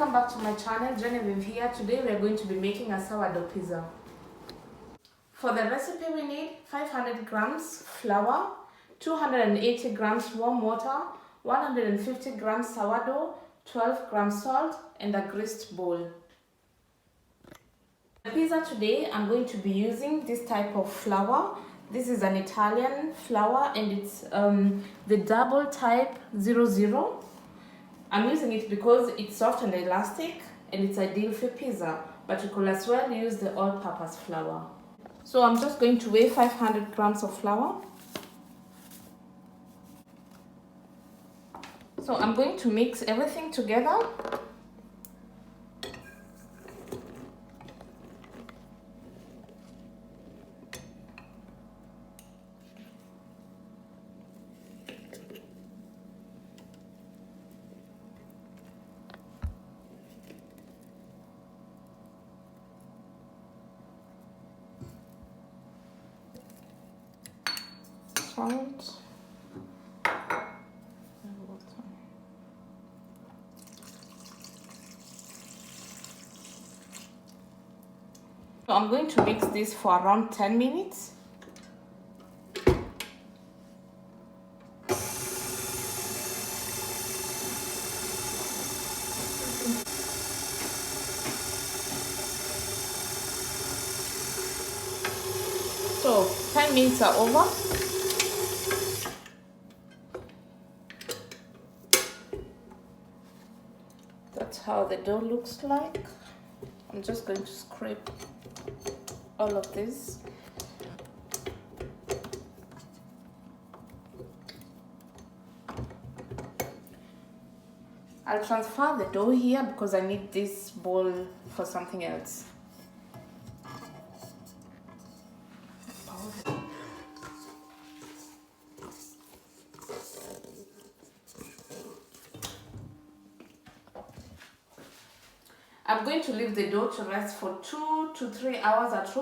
welcome back to my channel. Genevieve here. Today we are going to be making a sourdough pizza. For the recipe we need 500 grams flour, 280 grams warm water, 150 grams sourdough, 12 grams salt and a greased bowl. For the pizza today I'm going to be using this type of flour. This is an Italian flour and it's the double type 00. I'm using it because it's soft and elastic and it's ideal for pizza, but you could as well use the all-purpose flour. So I'm just going to weigh 500 grams of flour. So I'm going to mix everything together. Salt. So I'm going to mix this for around 10 minutes. So 10 minutes are over. That's how the dough looks like. I'm just going to scrape all of this. I'll transfer the dough here because I need this bowl for something else. I'm going to leave the dough to rest for 2 to 3 hours at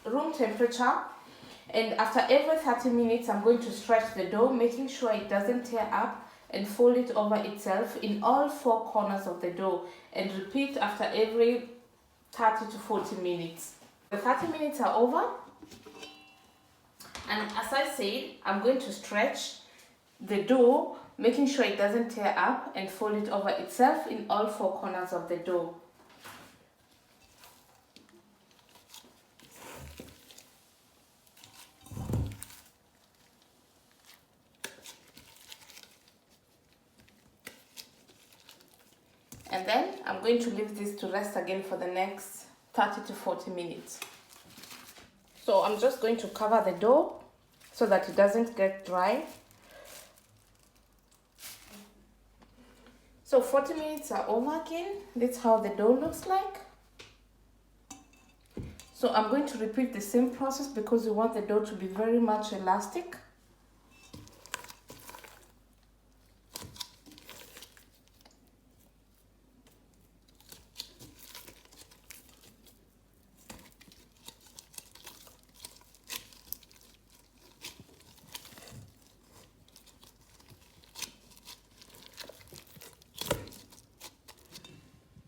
room temperature, and after every 30 minutes I'm going to stretch the dough, making sure it doesn't tear up, and fold it over itself in all 4 corners of the dough, and repeat after every 30 to 40 minutes. The 30 minutes are over, and as I said, I'm going to stretch the dough, making sure it doesn't tear up, and fold it over itself in all 4 corners of the dough. And then I'm going to leave this to rest again for the next 30 to 40 minutes. So I'm just going to cover the dough so that it doesn't get dry. So 40 minutes are over again. That's how the dough looks like. So I'm going to repeat the same process because we want the dough to be very much elastic.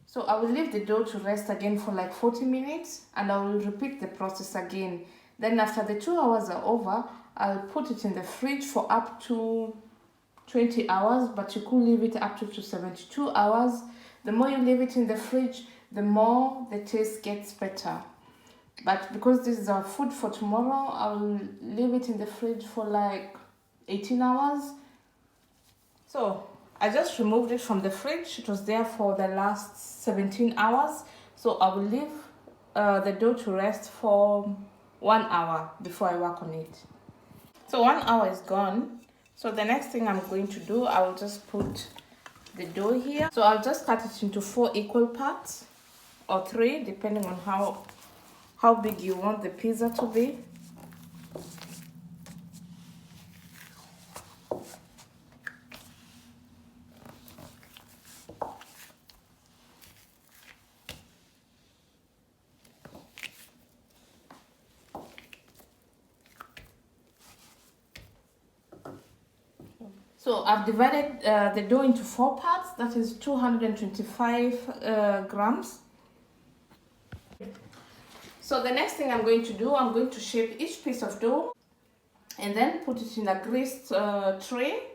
So I will leave the dough to rest again for like 40 minutes and I will repeat the process again. Then after the 2 hours are over, I'll put it in the fridge for up to 20 hours, but you could leave it up to 72 hours. The more you leave it in the fridge, the more the taste gets better. But because this is our food for tomorrow, I'll leave it in the fridge for like 18 hours. So I just removed it from the fridge. It was there for the last 17 hours. So I will leave the dough to rest for 1 hour before I work on it. So 1 hour is gone. So the next thing I'm going to do, I will just put the dough here. So I'll just cut it into 4 equal parts or 3, depending on how big you want the pizza to be. So I've divided the dough into 4 parts. that is 225 grams. So the next thing I'm going to do, I'm going to shape each piece of dough and then put it in a greased tray.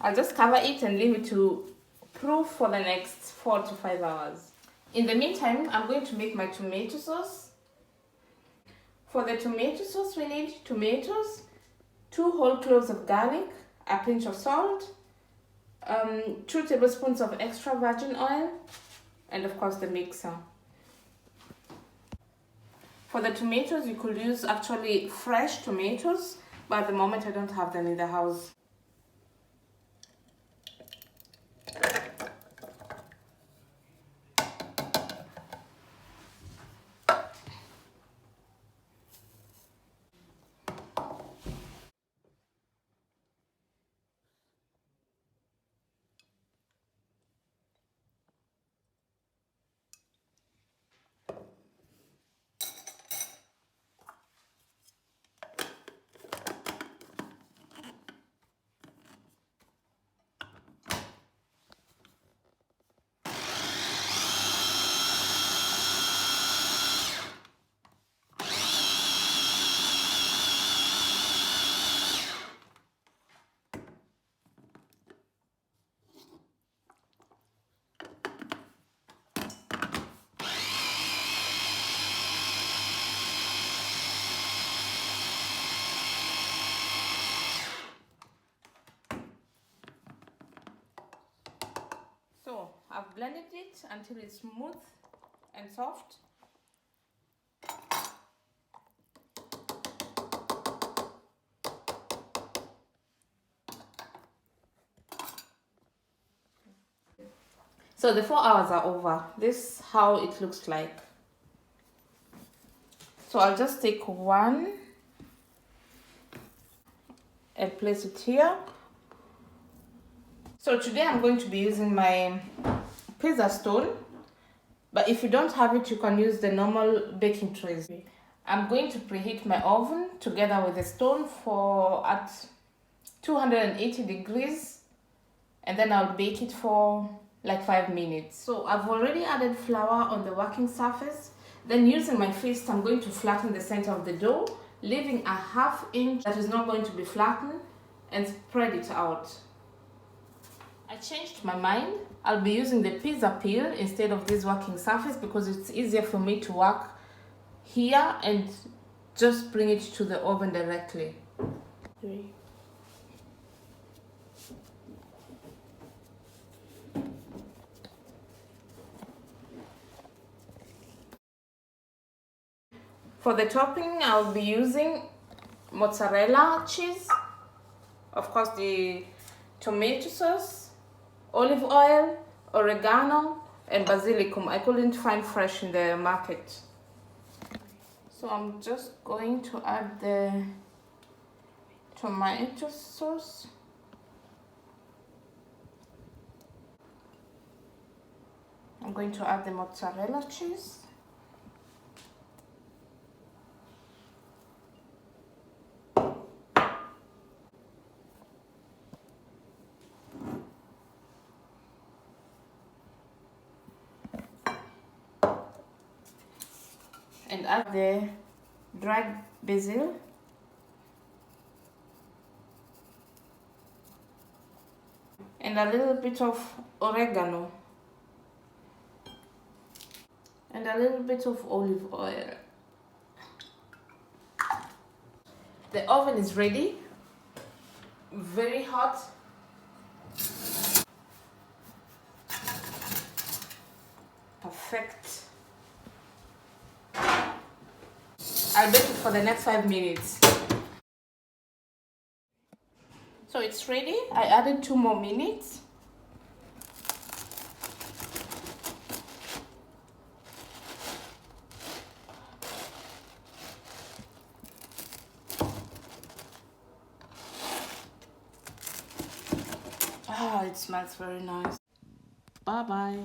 I'll just cover it and leave it to proof for the next 4 to 5 hours. In the meantime, I'm going to make my tomato sauce. For the tomato sauce, we need tomatoes, 2 whole cloves of garlic, a pinch of salt, 2 tablespoons of extra virgin oil, and of course the mixer. For the tomatoes, you could use actually fresh tomatoes, but at the moment I don't have them in the house. So I've blended it until it's smooth and soft. So the 4 hours are over. This is how it looks like. So I'll just take one and place it here. So today I'm going to be using my pizza stone, but if you don't have it, you can use the normal baking trays. I'm going to preheat my oven together with the stone for at 280 degrees, and then I'll bake it for like 5 minutes. So I've already added flour on the working surface. Then using my fist, I'm going to flatten the center of the dough, leaving a 1/2 inch that is not going to be flattened, and spread it out. I changed my mind. I'll be using the pizza peel instead of this working surface because it's easier for me to work here and just bring it to the oven directly. For the topping, I'll be using mozzarella cheese, of course the tomato sauce, olive oil, oregano, and basilicum. I couldn't find fresh in the market. So I'm just going to add the tomato sauce. I'm going to add the mozzarella cheese. And add the dried basil. and a little bit of oregano and a little bit of olive oil. The oven is ready, very hot. Perfect. I'll bake it for the next 5 minutes. So it's ready. I added 2 more minutes. Ah, it smells very nice. Bye bye.